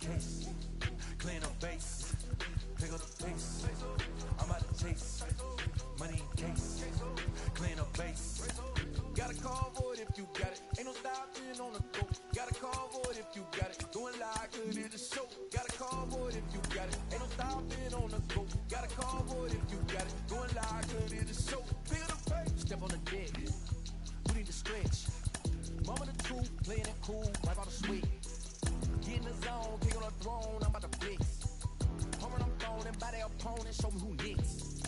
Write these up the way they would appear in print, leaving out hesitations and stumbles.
case, clean up base, pick up the pace. I'm out to chase, money in case, clean up base. Got a call for it if you got it. Ain't no stopping on the go. Got a call for it if you got it. Going live, good in the show. Got a call for it if you got it. Ain't no stopping on the go. Got a call for it if you got it. Going live, good in the show. Pick up the pace. Step on the deck. We need to stretch. Mama the truth, playing it cool, wipe out the sweat. Get in the zone, pick on the throne, I'm about to flex. Homing, I'm throwing and by their opponent, show me who next.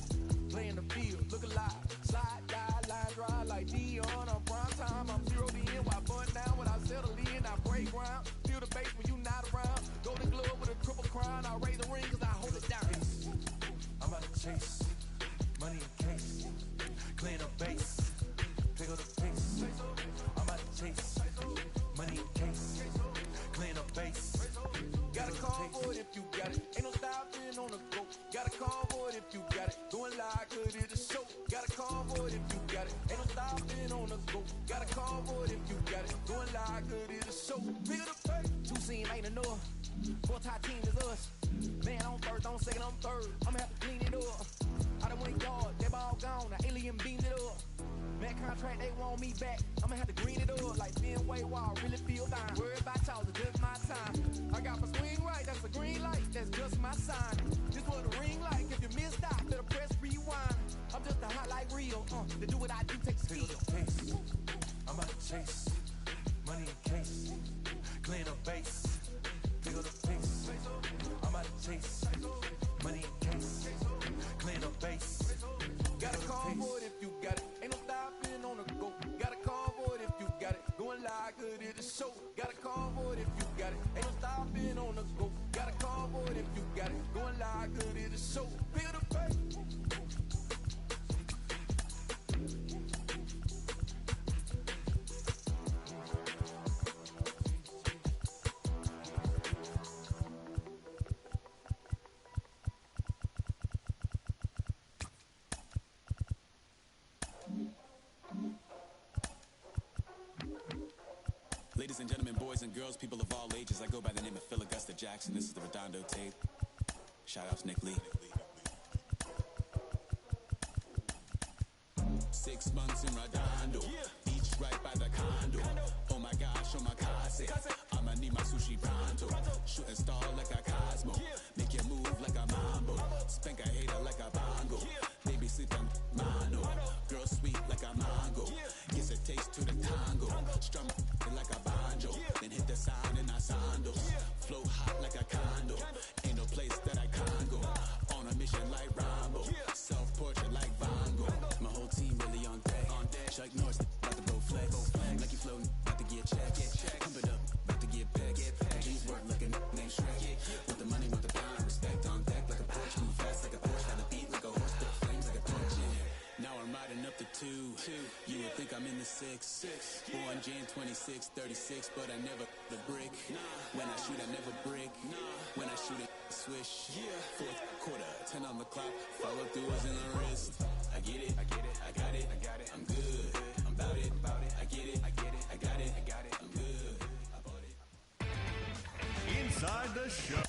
Play in the field, look alive, slide, die, line, dry like Dion on prime time. I'm 0'd in, while bun down when I settle in. I break ground, feel the bass when you not around. Golden glove with a triple crown, I raise the ring cause I hold it down. I'm about to chase, money in case, clean up base, pick up the pace. I'm about to chase, money in case, clean up base. Got a call for it if you got it. Ain't no stopping on the go. Got a call for it if you got it. Going live, good in the show. Got a call for it if you got it. Ain't no stopping on the go. Got a call for it if you got it. Going live, good in the show. Pick up the pace. Two scene ain't enough. Four tie team is us. Man, I'm first, I'm second, I'm third. I'ma have to clean it up. I done went yard, they ball gone. Now alien beamed it up. Man contract, they want me back. I'ma have to green it up like Fenway Wall. Really feel fine. Worry about y'all, it's just my time. I got my swing right, that's a green light. That's just my sign. This what the ring like. If you missed out, better press rewind. I'm just a hot like Rio. To do what I do, take the skill. I'm about to chase, money in case, clean up base, pick up the pace. I'm about to chase, money in case, clean up base. Got a call for it if you got it. Ain't no stopping on the go. Got a call for it if you got it. Going live, good in the show. Got a call for it if you got it. Ain't no stopping on the go. Got a call for it if you got it. Going live, good in the show. Pick up the pace. Ladies and gentlemen, boys and girls, people of all ages, I go by the name of Phil Augusta Jackson. This is the Redondo tape. Shout out to Nick Lee. 6 months in Redondo, beach right by the condo. Oh my gosh, oh my kase, I'ma need my sushi pronto. Shooting star like a Cosmo, make you move like a mambo. Spank a hater like a bongo, baby sleeping mano. Girl sweet like a mango, gives a taste to the tango. Strum it like a banjo, then hit the sound in our sandals. Flow hot like a condo, ain't no place that I can't go. On a mission like Rambo, self-portrait like Van Gogh. My whole team really on deck. Chuck Norris, about to blow flex. Like you floating, about to get checks. Pump it up, about to get bags. G's work like a name Shrek. With the money, with the pound, respect on deck. Like a Porsche, move fast like a Porsche. Got a beat like a horse, spit flames like a torch. Now I'm riding up the 2. You would think I'm in the 6. Born Jan 26, 36, but I never the brick. When I shoot, I never break. When I shoot it, swish. Fourth quarter, 10 on the clock. Follow through is in the wrist. I get it, I got it, I'm good, I'm about it, I get it, I got it, I'm good, I bought it. Inside the show.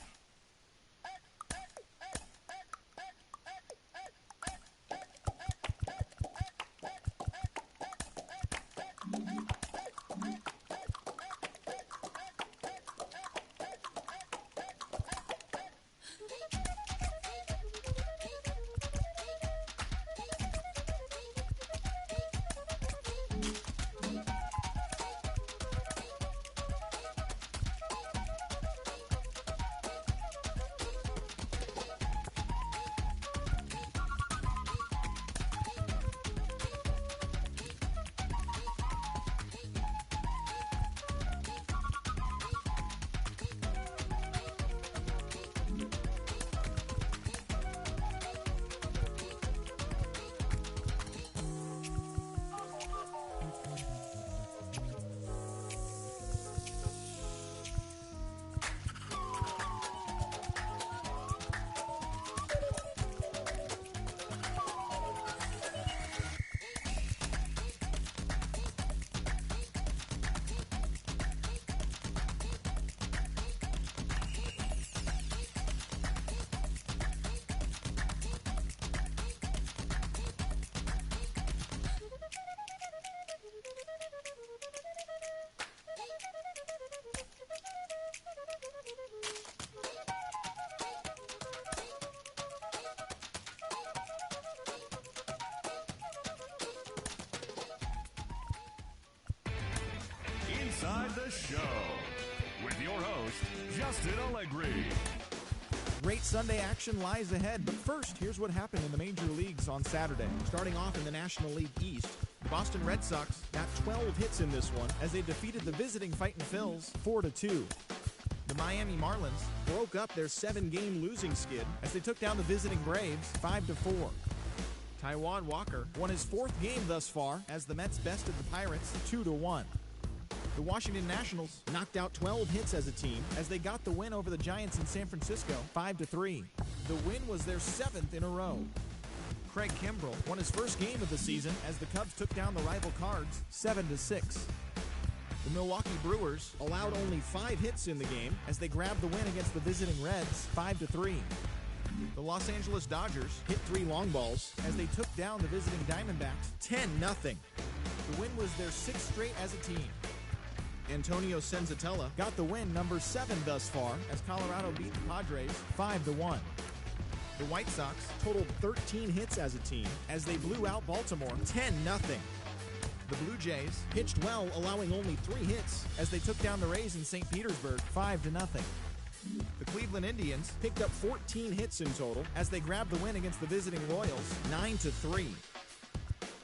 Inside the Show with your host, Justin Allegri. Great Sunday action lies ahead, but first, here's what happened in the major leagues on Saturday. Starting off in the National League East, the Boston Red Sox got 12 hits in this one as they defeated the visiting Fightin' Phils 4-2. The Miami Marlins broke up their 7-game losing skid as they took down the visiting Braves 5-4. Taijuan Walker won his 4th game thus far as the Mets bested the Pirates 2-1. The Washington Nationals knocked out 12 hits as a team as they got the win over the Giants in San Francisco 5-3. The win was their 7th in a row. Craig Kimbrell won his first game of the season as the Cubs took down the rival Cards 7-6. The Milwaukee Brewers allowed only 5 hits in the game as they grabbed the win against the visiting Reds 5-3. The Los Angeles Dodgers hit 3 long balls as they took down the visiting Diamondbacks 10-0. The win was their 6th straight as a team. Antonio Senzatella got the win, number 7 thus far, as Colorado beat the Padres 5-1. The White Sox totaled 13 hits as a team as they blew out Baltimore 10-0. The Blue Jays pitched well, allowing only 3 hits as they took down the Rays in St. Petersburg 5-0. The Cleveland Indians picked up 14 hits in total as they grabbed the win against the visiting Royals 9-3.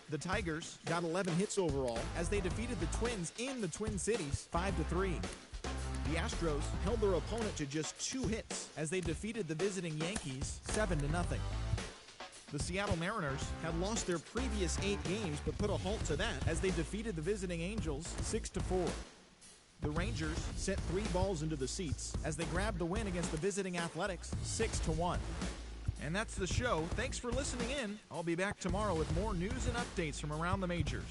The Tigers got 11 hits overall as they defeated the Twins in the Twin Cities 5-3. The Astros held their opponent to just 2 hits as they defeated the visiting Yankees 7-0. The Seattle Mariners had lost their previous 8 games but put a halt to that as they defeated the visiting Angels 6-4. The Rangers sent 3 balls into the seats as they grabbed the win against the visiting Athletics 6-1. And that's the show. Thanks for listening in. I'll be back tomorrow with more news and updates from around the majors.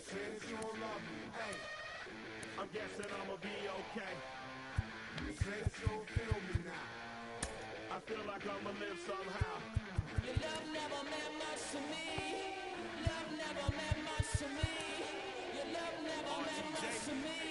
Since you don't love me, hey, I'm guessing I'ma be okay. Since you don't feel me now, I feel like I'ma live somehow. Your love never meant much to me. Love never meant much to me. Your love never meant much to me.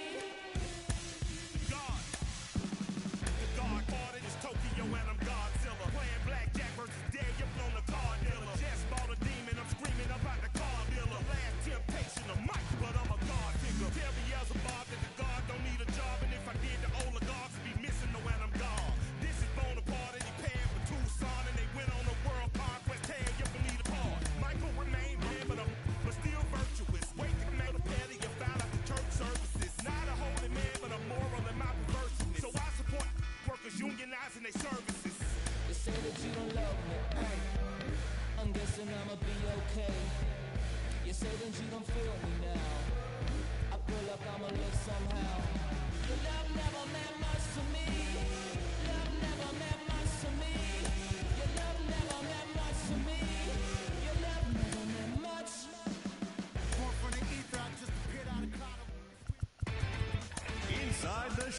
The guard party is Tokyo and I'm Godzilla. Playing blackjack versus dead, you're blown the car dealer. Just bought a demon, I'm screaming about the car dealer. Last temptation of Mike, but I'm a God figure. Tell me as a Bob that the God don't need a job, and if I did, the oligarchs would be missing the when I'm gone. This is Bonaparte and he paying for Tucson, and they went on a world conquest. Tell you believe the part. Michael remained man, but still virtuous. Wake the man of petty, you found out the church services. Not a holy man, but a moral in my perverseness. So I support workers unionizing their services. You say that you don't love me. Hey, I'm guessing I'ma be okay. You say that you don't feel me now. I feel like I'ma live somehow. Your love never meant much to me. Love never meant much to me. Your love never meant much to me. Your love never meant much. Born from the ether, I just appeared out of cloud. Inside the Show.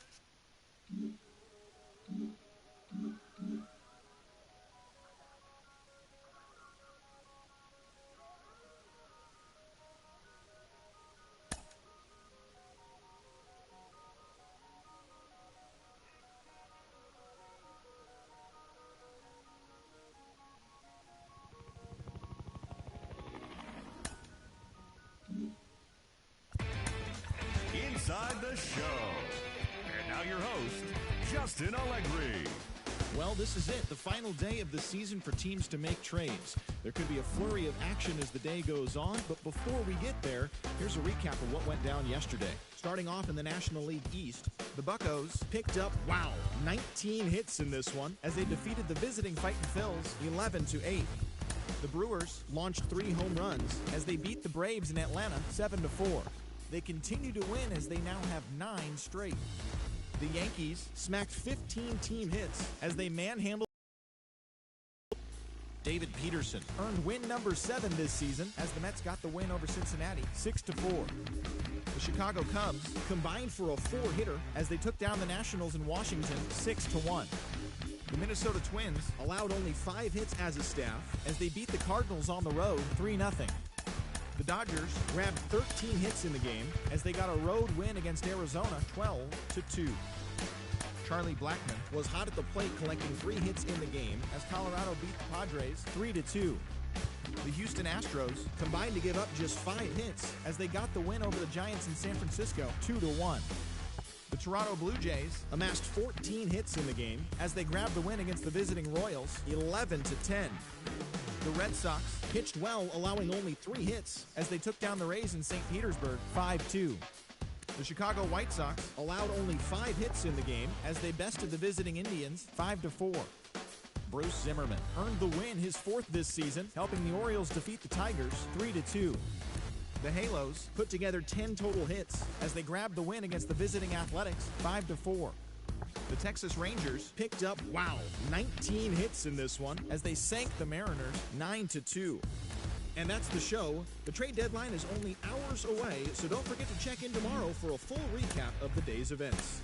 Inside the Show. And now your host, Justin Allegri. Well, this is it, the final day of the season for teams to make trades. There could be a flurry of action as the day goes on, but before we get there, here's a recap of what went down yesterday. Starting off in the National League East, the Buccos picked up, 19 hits in this one as they defeated the visiting Fightin' Phils 11-8. The Brewers launched 3 home runs as they beat the Braves in Atlanta 7-4. They continue to win as they now have 9 straight. The Yankees smacked 15 team hits as they manhandled. David Peterson earned win number 7 this season as the Mets got the win over Cincinnati 6-4. The Chicago Cubs combined for a 4-hitter as they took down the Nationals in Washington 6-1. The Minnesota Twins allowed only 5 hits as a staff as they beat the Cardinals on the road 3-0. The Dodgers grabbed 13 hits in the game as they got a road win against Arizona 12-2. Charlie Blackmon was hot at the plate collecting 3 hits in the game as Colorado beat the Padres 3-2. The Houston Astros combined to give up just 5 hits as they got the win over the Giants in San Francisco 2-1. The Toronto Blue Jays amassed 14 hits in the game as they grabbed the win against the visiting Royals 11-10. The Red Sox pitched well, allowing only 3 hits as they took down the Rays in St. Petersburg 5-2. The Chicago White Sox allowed only 5 hits in the game as they bested the visiting Indians 5-4. Bruce Zimmerman earned the win, his 4th this season, helping the Orioles defeat the Tigers 3-2. The Halos put together 10 total hits as they grabbed the win against the visiting Athletics 5-4. The Texas Rangers picked up, 19 hits in this one as they sank the Mariners 9-2. And that's the show. The trade deadline is only hours away, so don't forget to check in tomorrow for a full recap of the day's events.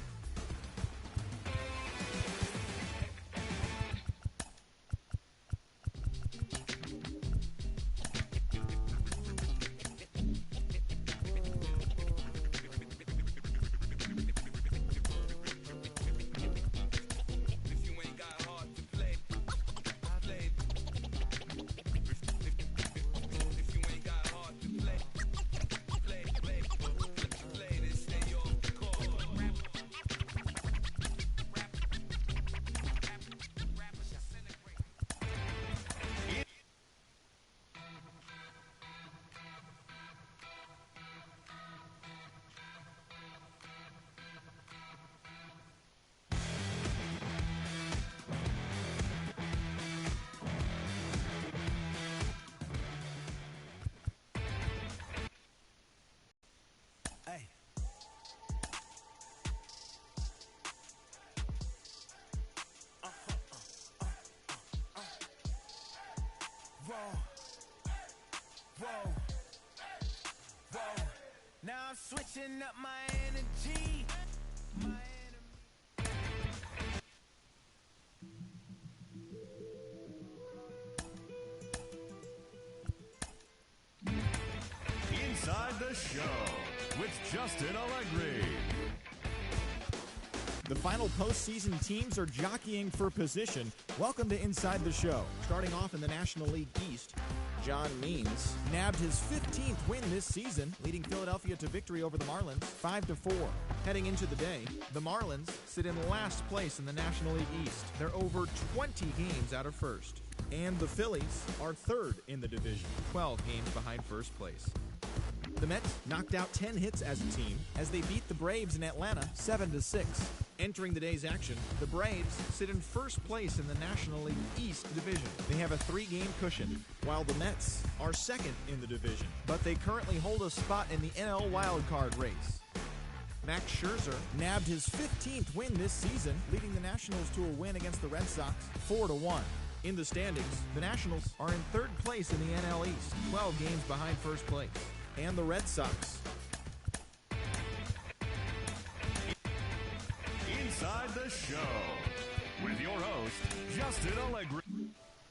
Whoa. Now I'm switching up my energy. Inside the Show with Justin Allegri. The final postseason teams are jockeying for position. Welcome to Inside the Show. Starting off in the National League East, John Means nabbed his 15th win this season, leading Philadelphia to victory over the Marlins 5-4. Heading into the day, the Marlins sit in last place in the National League East. They're over 20 games out of first. And the Phillies are third in the division, 12 games behind first place. The Mets knocked out 10 hits as a team as they beat the Braves in Atlanta 7-6. Entering the day's action, the Braves sit in first place in the National League East division. They have a 3-game cushion, while the Mets are second in the division, but they currently hold a spot in the NL wildcard race. Max Scherzer nabbed his 15th win this season, leading the Nationals to a win against the Red Sox 4-1. In the standings, the Nationals are in third place in the NL East, 12 games behind first place. And the Red Sox. Inside the Show with your host, Justin Allegri.